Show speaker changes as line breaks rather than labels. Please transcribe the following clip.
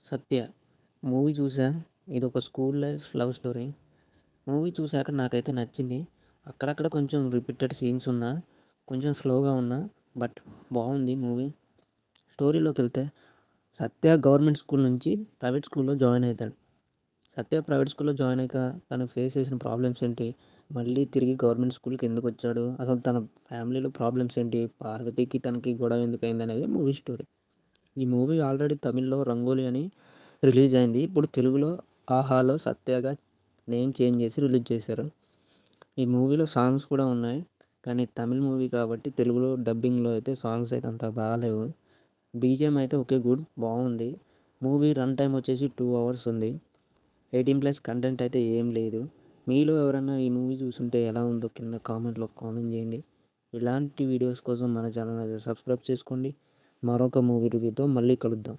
'సత్య' movie చూసా. ఇదొక school life love story. Movie చూసాక నాకైతే నచ్చింది. అక్కడక్కడ కొంచెం రిపీటెడ్ సీన్స్ ఉన్నా, కొంచెం స్లోగా ఉన్నా బట్ బాగుంది మూవీ. స్టోరీలోకెళ్తే సత్య గవర్నమెంట్ స్కూల్ నుంచి ప్రైవేట్ స్కూల్‌లో జాయిన్ అయితాడు. సత్య ప్రైవేట్ స్కూల్‌లో జాయిన్ అయ్యాక తను ఫేస్ చేసిన ప్రాబ్లమ్స్ ఏంటి? మళ్ళీ తిరిగి గవర్నమెంట్ స్కూల్‌కి ఎందుకొచ్చాడు? అసలు తన ఫ్యామిలీలో ప్రాబ్లమ్స్ ఏంటి? పార్వతికి తనకి గొడవ ఎందుకయిందనేది మూవీ స్టోరీ. ఈ మూవీ ఆల్రెడీ తమిళ్‌లో 'రంగోలి' అని రిలీజ్ అయింది. ఇప్పుడు తెలుగులో 'ఆహాలో' సత్యగా నేమ్ చేంజ్ చేసి రిలీజ్ చేశారు. ఈ మూవీలో సాంగ్స్ కూడా ఉన్నాయి. కానీ తమిళ్ మూవీ కాబట్టి తెలుగులో డబ్బింగ్‌లో అయితే సాంగ్స్ అయితే అంత బాలేవు. బీజీఎం అయితే ఓకే గుడ్ బాగుంది. మూవీ రన్ టైమ్ వచ్చేసి 2 అవర్స్ ఉంది. 18+ కంటెంట్ అయితే ఏం లేదు. మీలో ఎవరైనా ఈ మూవీ చూసుంటే ఎలా ఉందో కింద కామెంట్‌లో కామెంట్ చేయండి. ఇలాంటి వీడియోస్ కోసం మన ఛానల్ అయితే సబ్స్క్రైబ్ చేసుకోండి. మరొక మూవీ రివ్యూతో మళ్ళీ కలుద్దాం.